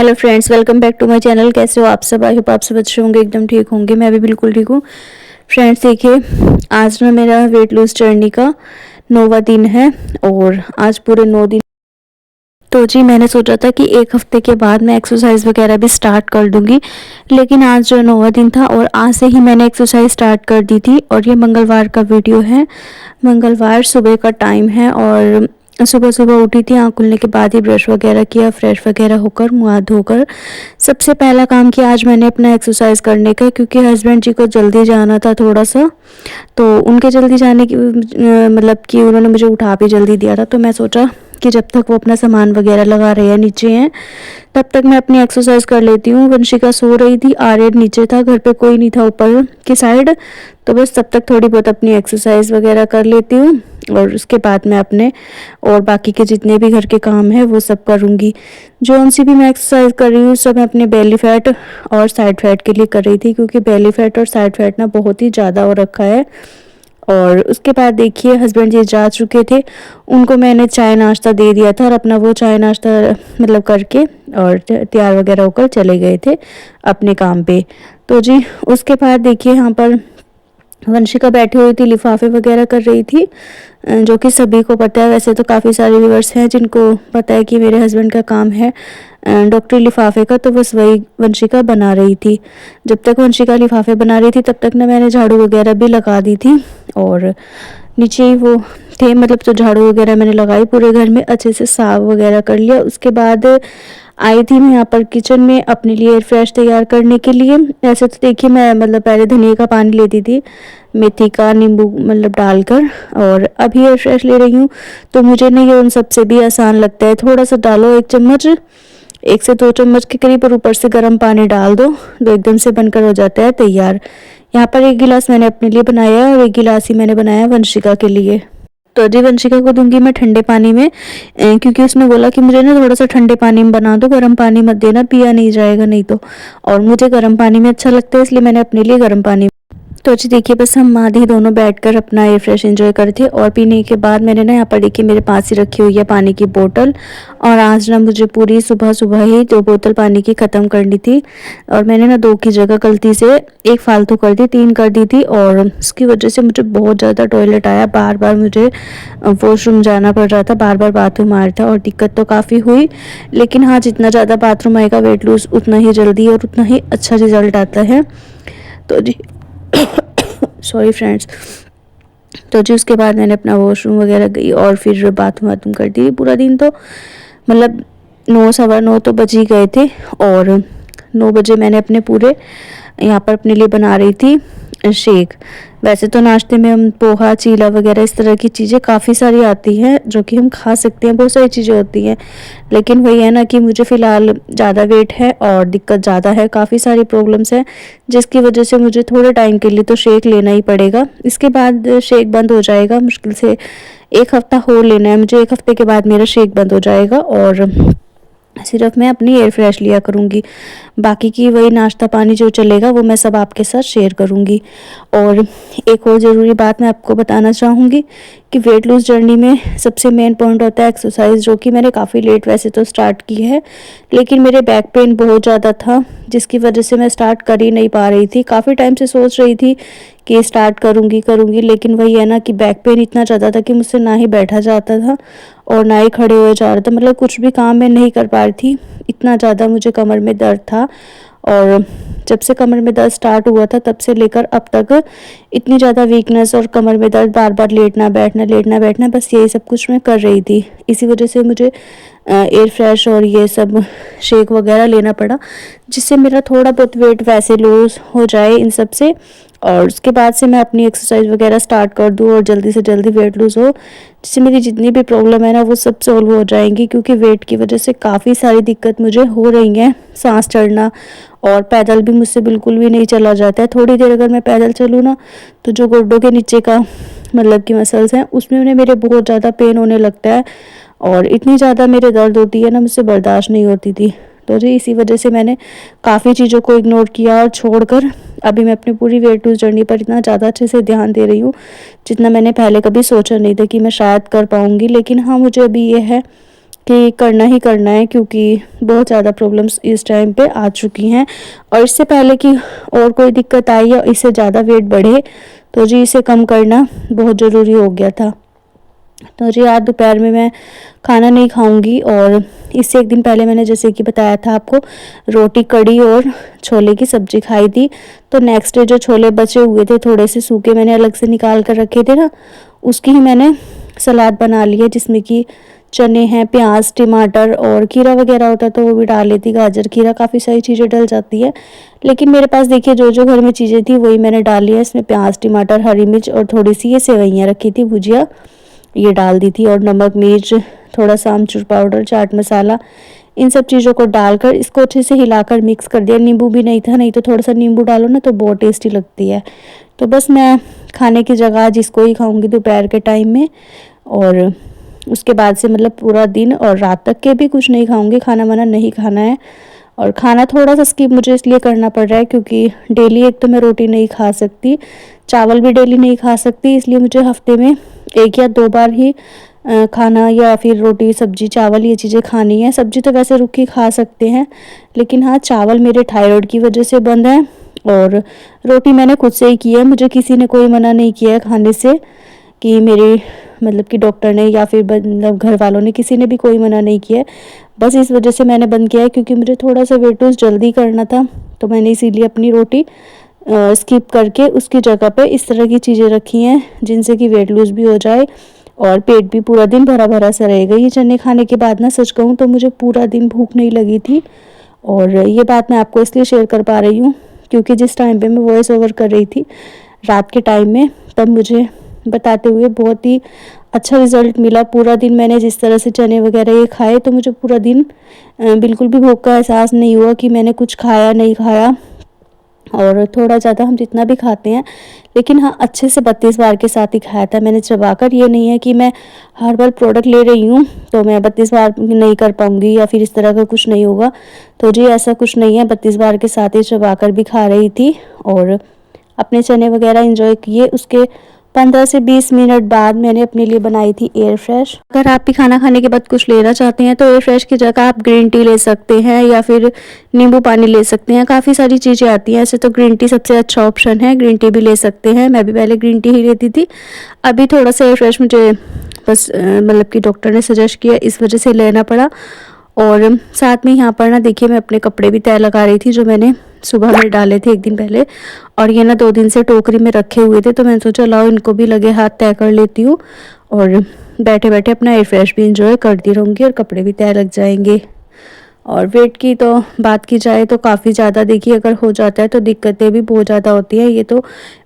Hello friends, welcome back to my channel. कैसे हो आप सब? आई होप आप सब अच्छे होंगे, एकदम ठीक होंगे। मैं भी बिल्कुल ठीक हूँ। फ्रेंड्स देखिए, आज ना मेरा वेट लूज जर्नी का 9वां दिन है और आज पूरे 9 दिन तो जी मैंने सोचा था कि एक हफ्ते के बाद मैं एक्सरसाइज वगैरह भी स्टार्ट कर दूंगी, लेकिन आज जो 9वां दिन था और आज से ही मैंने एक्सरसाइज स्टार्ट कर दी थी। और ये मंगलवार का वीडियो है, मंगलवार सुबह का टाइम है और सुबह सुबह उठी थी। आँख खुलने के बाद ही ब्रश वगैरह किया, फ्रेश वगैरह होकर मुँह हाथ धोकर सबसे पहला काम किया आज मैंने अपना एक्सरसाइज करने का, क्योंकि हस्बैंड जी को जल्दी जाना था थोड़ा सा। तो उनके जल्दी जाने की मतलब कि उन्होंने मुझे उठा भी जल्दी दिया था, तो मैं सोचा कि जब तक वो अपना सामान वगैरह लगा रहे हैं, नीचे हैं, तब तक मैं अपनी एक्सरसाइज कर लेती हूँ। वंशिका सो रही थी, आर्यन नीचे था, घर पे कोई नहीं था ऊपर की साइड, तो बस तब तक थोड़ी बहुत अपनी एक्सरसाइज वगैरह कर लेती हूँ और उसके बाद मैं अपने और बाकी के जितने भी घर के काम हैं वो सब करूँगी। जो सी भी मैं एक्सरसाइज कर रही हूँ सब मैं अपने बेली फैट और साइड फैट के लिए कर रही थी, क्योंकि बेली फैट और साइड फैट ना बहुत ही ज़्यादा हो रखा है। और उसके बाद देखिए हस्बैंड जी जा चुके थे, उनको मैंने चाय नाश्ता दे दिया था और अपना वो चाय नाश्ता मतलब करके और तैयार वगैरह होकर चले गए थे अपने काम पे। तो जी उसके बाद देखिए यहाँ पर वंशिका बैठी हुई थी, लिफाफे वगैरह कर रही थी, जो कि सभी को पता है। वैसे तो काफ़ी सारे व्यूअर्स हैं जिनको पता है कि मेरे हस्बैंड का काम है डॉक्टरी लिफाफे का, तो बस वही वंशिका बना रही थी। जब तक वंशिका लिफाफे बना रही थी तब तक ना मैंने झाड़ू वगैरह भी लगा दी थी और नीचे ही वो थे, मतलब तो झाड़ू वगैरह मैंने लगाई, पूरे घर में अच्छे से साफ वगैरह कर लिया। उसके बाद आई थी मैं यहाँ पर किचन में अपने लिए एयर फ्रेश तैयार करने के लिए। ऐसे तो देखिए मैं मतलब पहले धनिया का पानी लेती थी, मेथी का नींबू मतलब डालकर, और अभी एयर फ्रेश ले रही हूँ। तो मुझे ना ये उन सबसे भी आसान लगता है। थोड़ा सा डालो, 1 चम्मच, 1 से 2 चम्मच के करीब, और ऊपर से गर्म पानी डाल दो, तो एकदम से बनकर हो जाता है तैयार। यहाँ पर 1 गिलास मैंने अपने लिए बनाया है और 1 गिलास ही मैंने बनाया वंशिका के लिए। तो जी वंशिका को दूंगी मैं ठंडे पानी में, क्योंकि उसने बोला कि मुझे ना थोड़ा सा ठंडे पानी में बना दो, गर्म पानी मत देना, पिया नहीं जाएगा नहीं तो। और मुझे गर्म पानी में अच्छा लगता है, इसलिए मैंने अपने लिए गर्म पानी। तो जी देखिए बस हम माँ-दी दोनों बैठकर अपना एयर फ्रेश एंजॉय कर थे। और पीने के बाद मैंने ना यहाँ पर देखिए मेरे पास ही रखी हुई है पानी की बोतल, और आज ना मुझे पूरी सुबह सुबह ही 2 बोतल पानी की ख़त्म करनी थी। और मैंने ना 2 की जगह गलती से 1 फालतू कर दी, 3 कर दी थी, और उसकी वजह से मुझे बहुत ज़्यादा टॉयलेट आया, बार बार मुझे वॉशरूम जाना पड़ रहा था, बार बार बाथरूम आ रहा था, और दिक्कत तो काफ़ी हुई। लेकिन हाँ, जितना ज़्यादा बाथरूम आएगा वेट लूज़ उतना ही जल्दी और उतना ही अच्छा रिजल्ट आता है। तो जी सॉरी फ्रेंड्स। तो जी उसके बाद मैंने अपना वॉशरूम वगैरह गई और फिर बाथरूम वाथरूम कर दी। पूरा दिन तो मतलब 9 सवा 9 तो बज ही गए थे, और 9 बजे मैंने अपने पूरे यहाँ पर अपने लिए बना रही थी शेक। वैसे तो नाश्ते में हम पोहा, चीला वगैरह इस तरह की चीज़ें काफ़ी सारी आती हैं जो कि हम खा सकते हैं, बहुत सारी चीज़ें होती हैं। लेकिन वही है ना कि मुझे फ़िलहाल ज़्यादा वेट है और दिक्कत ज़्यादा है, काफ़ी सारी प्रॉब्लम्स हैं, जिसकी वजह से मुझे थोड़े टाइम के लिए तो शेक लेना ही पड़ेगा। इसके बाद शेक बंद हो जाएगा, मुश्किल से 1 हफ़्ता और लेना है मुझे, 1 हफ़्ते के बाद मेरा शेक बंद हो जाएगा और सिर्फ मैं अपनी एयर फ्रेश लिया करूँगी। बाकी की वही नाश्ता पानी जो चलेगा वो मैं सब आपके साथ शेयर करूँगी। और एक और ज़रूरी बात मैं आपको बताना चाहूँगी कि वेट लूज़ जर्नी में सबसे मेन पॉइंट होता है एक्सरसाइज, जो कि मैंने काफ़ी लेट वैसे तो स्टार्ट की है, लेकिन मेरे बैक पेन बहुत ज़्यादा था, जिसकी वजह से मैं स्टार्ट कर ही नहीं पा रही थी। काफ़ी टाइम से सोच रही थी कि स्टार्ट करूँगी, लेकिन वही है ना कि बैक पेन इतना ज़्यादा था कि मुझसे ना ही बैठा जाता था और ना ही खड़े हुए जा रहा था, मतलब कुछ भी काम मैं नहीं कर पा रही थी, इतना ज़्यादा मुझे कमर में दर्द था। और जब से कमर में दर्द स्टार्ट हुआ था तब से लेकर अब तक इतनी ज़्यादा वीकनेस और कमर में दर्द, बार बार लेटना बैठना, बस यही सब कुछ मैं कर रही थी। इसी वजह से मुझे एयर फ्रेश और ये सब शेक वगैरह लेना पड़ा, जिससे मेरा थोड़ा बहुत वेट वैसे लूज़ हो जाए इन सब से, और उसके बाद से मैं अपनी एक्सरसाइज वगैरह स्टार्ट कर दूँ और जल्दी से जल्दी वेट लूज़ हो, जिससे मेरी जितनी भी प्रॉब्लम है ना वो सब सॉल्व हो जाएंगी। क्योंकि वेट की वजह से काफ़ी सारी दिक्कत मुझे हो रही हैं, सांस चढ़ना, और पैदल भी मुझसे बिल्कुल भी नहीं चला जाता है। थोड़ी देर अगर मैं पैदल चलूँ ना तो जो घुटनों के नीचे का मतलब कि मसल्स हैं उसमें मेरे बहुत ज़्यादा पेन होने लगता है, और इतनी ज़्यादा मेरे दर्द होती है ना, मुझसे बर्दाश्त नहीं होती थी। तो जी इसी वजह से मैंने काफ़ी चीज़ों को इग्नोर किया और छोड़कर अभी मैं अपनी पूरी वेट लूज़ जर्नी पर इतना ज़्यादा अच्छे से ध्यान दे रही हूँ, जितना मैंने पहले कभी सोचा नहीं था कि मैं शायद कर पाऊँगी। लेकिन हाँ, मुझे अभी ये है कि करना ही करना है, क्योंकि बहुत ज़्यादा प्रॉब्लम्स इस टाइम पे आ चुकी हैं। और इससे पहले कि और कोई दिक्कत आई या इससे ज़्यादा वेट बढ़े तो जी इसे कम करना बहुत ज़रूरी हो गया था। तो जी आज दोपहर में मैं खाना नहीं खाऊंगी। और इससे एक दिन पहले मैंने जैसे कि बताया था आपको, रोटी कड़ी और छोले की सब्ज़ी खाई थी। तो नेक्स्ट डे जो छोले बचे हुए थे थोड़े से सूखे, मैंने अलग से निकाल कर रखे थे ना, उसकी ही मैंने सलाद बना ली है, जिसमें कि चने हैं, प्याज, टमाटर और खीरा वगैरह होता तो वो भी डाल लेती, गाजर, खीरा, काफ़ी सारी चीज़ें डल जाती है। लेकिन मेरे पास देखिए जो जो घर में चीज़ें थी वही मैंने डाल लिया। इसमें प्याज, टमाटर, हरी मिर्च और थोड़ी सी ये सेवइयाँ रखी थी भुजिया, ये डाल दी थी। और नमक, मिर्च, थोड़ा सा आमचूर पाउडर, चाट मसाला, इन सब चीज़ों को डालकर इसको अच्छे से हिलाकर मिक्स कर दिया। नींबू भी नहीं था, नहीं तो थोड़ा सा नींबू डालो ना तो बहुत टेस्टी लगती है। तो बस मैं खाने की जगह जिसको ही खाऊंगी दोपहर के टाइम में, और उसके बाद से मतलब पूरा दिन और रात तक के भी कुछ नहीं खाऊंगी, खाना वाना नहीं खाना है। और खाना थोड़ा सा स्किप मुझे इसलिए करना पड़ रहा है क्योंकि डेली एक तो मैं रोटी नहीं खा सकती, चावल भी डेली नहीं खा सकती, इसलिए मुझे हफ्ते में 1 या 2 बार ही खाना या फिर रोटी, सब्जी, चावल ये चीज़ें खानी है। सब्जी तो वैसे रुक के खा सकते हैं, लेकिन हाँ चावल मेरे थायराइड की वजह से बंद है। और रोटी मैंने खुद से ही की है, मुझे किसी ने कोई मना नहीं किया है खाने से, कि मेरे मतलब कि डॉक्टर ने या फिर मतलब घर वालों ने, किसी ने भी कोई मना नहीं किया है। बस इस वजह से मैंने बंद किया है क्योंकि मुझे थोड़ा सा वेट लॉस जल्दी करना था, तो मैंने इसीलिए अपनी रोटी स्किप करके उसकी जगह पे इस तरह की चीज़ें रखी हैं जिनसे कि वेट लूज़ भी हो जाए और पेट भी पूरा दिन भरा भरा सा रहेगा। ये चने खाने के बाद ना सच कहूँ तो मुझे पूरा दिन भूख नहीं लगी थी। और ये बात मैं आपको इसलिए शेयर कर पा रही हूँ क्योंकि जिस टाइम पे मैं वॉइस ओवर कर रही थी रात के टाइम में, तब मुझे बताते हुए बहुत ही अच्छा रिज़ल्ट मिला। पूरा दिन मैंने जिस तरह से चने वगैरह ये खाए तो मुझे पूरा दिन बिल्कुल भी भूख का एहसास नहीं हुआ कि मैंने कुछ खाया नहीं खाया। और थोड़ा ज़्यादा हम जितना भी खाते हैं, लेकिन हाँ अच्छे से 32 बार के साथ ही खाया था मैंने चबाकर। ये नहीं है कि मैं हर बार प्रोडक्ट ले रही हूँ तो मैं 32 बार नहीं कर पाऊँगी या फिर इस तरह का कुछ नहीं होगा। तो जी ऐसा कुछ नहीं है, 32 बार के साथ ही चबाकर भी खा रही थी और अपने चने वगैरह एंजॉय किए। उसके 15 से 20 मिनट बाद मैंने अपने लिए बनाई थी एयर फ्रेश। अगर आप भी खाना खाने के बाद कुछ लेना चाहते हैं तो एयर फ्रेश की जगह आप ग्रीन टी ले सकते हैं या फिर नींबू पानी ले सकते हैं, काफ़ी सारी चीज़ें आती हैं। ऐसे तो ग्रीन टी सबसे अच्छा ऑप्शन है, ग्रीन टी भी ले सकते हैं। मैं भी पहले ग्रीन टी ही लेती थी, अभी थोड़ा सा एयर फ्रेश मुझे बस मतलब कि डॉक्टर ने सजेस्ट किया इस वजह से लेना पड़ा। और साथ में यहाँ पर ना देखिए मैं अपने कपड़े भी तय लगा रही थी जो मैंने सुबह में डाले थे एक दिन पहले, और ये ना 2 दिन से टोकरी में रखे हुए थे, तो मैंने सोचा लाओ इनको भी लगे हाथ तय कर लेती हूँ और बैठे बैठे अपना एयर फ्रेश भी इंजॉय करती रहूँगी और कपड़े भी तय लग जाएंगे। और वेट की तो बात की जाए तो काफ़ी ज़्यादा देखिए अगर हो जाता है तो दिक्कतें भी बहुत ज़्यादा होती हैं। ये तो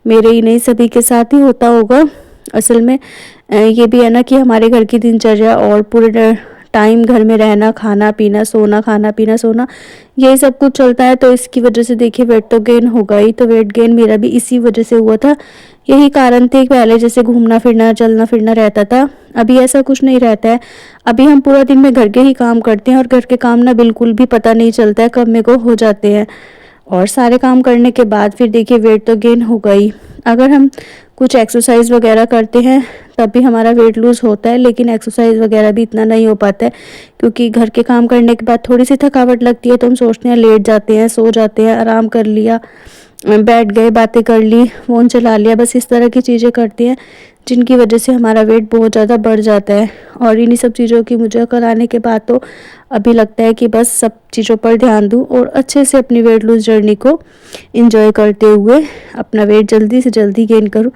मेरे ही नहीं सभी के साथ ही होता होगा। असल में ये भी है ना कि हमारे घर की दिनचर्या और पूरे टाइम घर में रहना, खाना पीना, सोना, खाना पीना, सोना, यही सब कुछ चलता है, तो इसकी वजह से देखिए वेट तो गेन होगा ही। तो वेट गेन मेरा भी इसी वजह से हुआ था। यही कारण थे, पहले जैसे घूमना फिरना, चलना फिरना रहता था, अभी ऐसा कुछ नहीं रहता है। अभी हम पूरा दिन में घर के ही काम करते हैं और घर के काम ना बिल्कुल भी पता नहीं चलता है कब मेरे को हो जाते हैं। और सारे काम करने के बाद फिर देखिए वेट तो गेन होगा ही। अगर हम कुछ एक्सरसाइज वगैरह करते हैं तब भी हमारा वेट लूज़ होता है, लेकिन एक्सरसाइज वगैरह भी इतना नहीं हो पाता है क्योंकि घर के काम करने के बाद थोड़ी सी थकावट लगती है तो हम सोचते हैं लेट जाते हैं, सो जाते हैं, आराम कर लिया, बैठ गए, बातें कर ली, फ़ोन चला लिया, बस इस तरह की चीज़ें करते हैं जिनकी वजह से हमारा वेट बहुत ज़्यादा बढ़ जाता है। और इन्हीं सब चीज़ों की मुझे अकल आने के बाद तो अभी लगता है कि बस सब चीज़ों पर ध्यान दूँ और अच्छे से अपनी वेट लूज़ जर्नी को एंजॉय करते हुए अपना वेट जल्दी से जल्दी गेन करूँ,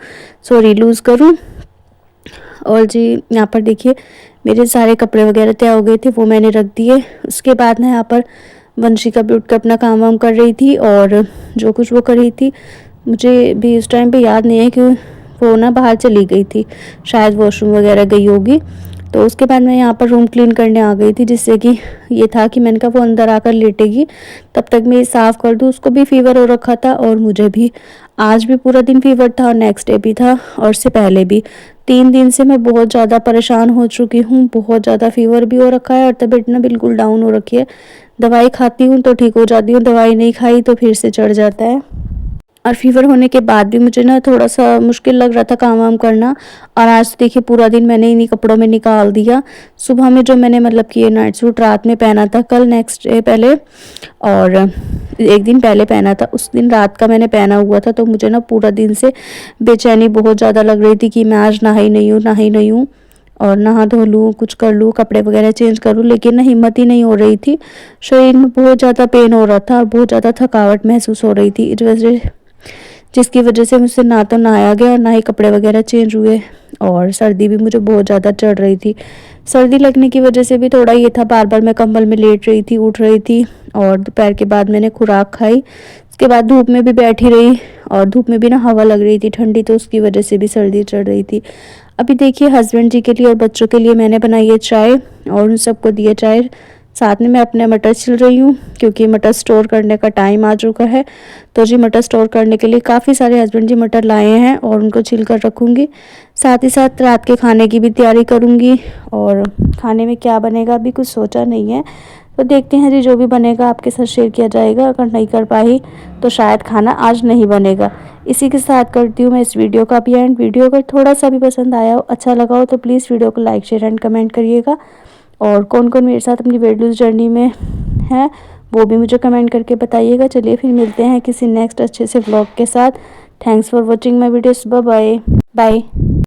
लूज़ करूँ। और जी यहाँ पर देखिए मेरे सारे कपड़े वगैरह तय हो गए थे, वो मैंने रख दिए। उसके बाद मैं यहाँ पर वंशिका भी उठ कर अपना काम वाम कर रही थी और जो कुछ वो कर रही थी मुझे भी उस टाइम पे याद नहीं है कि वो ना बाहर चली गई थी, शायद वॉशरूम वगैरह गई होगी। तो उसके बाद मैं यहाँ पर रूम क्लीन करने आ गई थी, जिससे कि ये था कि मैंने कहा वो अंदर आकर लेटेगी तब तक मैं ये साफ़ कर दूँ। उसको भी फीवर हो रखा था और मुझे भी आज भी पूरा दिन फीवर था और नेक्स्ट डे भी था और उससे पहले भी। 3 दिन से मैं बहुत ज़्यादा परेशान हो चुकी हूँ, बहुत ज़्यादा फीवर भी हो रखा है और तबीयत ना बिल्कुल डाउन हो रखी है। दवाई खाती हूँ तो ठीक हो जाती हूँ, दवाई नहीं खाई तो फिर से चढ़ जाता है। और फीवर होने के बाद भी मुझे ना थोड़ा सा मुश्किल लग रहा था काम वाम करना। और आज देखिए पूरा दिन मैंने इन्हीं कपड़ों में निकाल दिया। सुबह में जो मैंने मतलब कि ये नाइट सूट रात में पहना था, कल नेक्स्ट डे पहले और एक दिन पहले पहना था, उस दिन रात का मैंने पहना हुआ था। तो मुझे ना पूरा दिन से बेचैनी बहुत ज़्यादा लग रही थी कि मैं आज नहाई नहीं हूँ और नहा धो लूँ, कुछ कर लूँ, कपड़े वगैरह चेंज करूँ, लेकिन ना हिम्मत ही नहीं हो रही थी। शरीर में बहुत ज़्यादा पेन हो रहा था और बहुत ज़्यादा थकावट महसूस हो रही थी, जिसकी वजह से मुझसे ना तो नहाया गया और ना ही कपड़े वगैरह चेंज हुए। और सर्दी भी मुझे बहुत ज़्यादा चढ़ रही थी। सर्दी लगने की वजह से भी थोड़ा ये था, बार बार मैं कंबल में लेट रही थी, उठ रही थी। और दोपहर के बाद मैंने खुराक खाई, उसके बाद धूप में भी बैठी रही और धूप में भी ना हवा लग रही थी ठंडी, तो उसकी वजह से भी सर्दी चढ़ रही थी। अभी देखिए हस्बैंड जी के लिए और बच्चों के लिए मैंने बनाई है चाय और उन सबको दिया चाय। साथ में मैं अपने मटर छिल रही हूँ क्योंकि मटर स्टोर करने का टाइम आ चुका है। तो जी मटर स्टोर करने के लिए काफ़ी सारे हस्बैंड जी मटर लाए हैं और उनको छिल कर रखूँगी। साथ ही साथ रात के खाने की भी तैयारी करूँगी और खाने में क्या बनेगा अभी कुछ सोचा नहीं है। तो देखते हैं जी, जो भी बनेगा आपके साथ शेयर किया जाएगा। अगर नहीं कर पाई तो शायद खाना आज नहीं बनेगा। इसी के साथ करती हूँ मैं इस वीडियो का भी एंड। वीडियो अगर थोड़ा सा भी पसंद आया हो, अच्छा लगा हो, तो प्लीज़ वीडियो को लाइक शेयर एंड कमेंट करिएगा। और कौन कौन मेरे साथ अपनी वेट लूज़ जर्नी में है वो भी मुझे कमेंट करके बताइएगा। चलिए फिर मिलते हैं किसी नेक्स्ट अच्छे से व्लॉग के साथ। Thanks for watching my videos. Bye bye.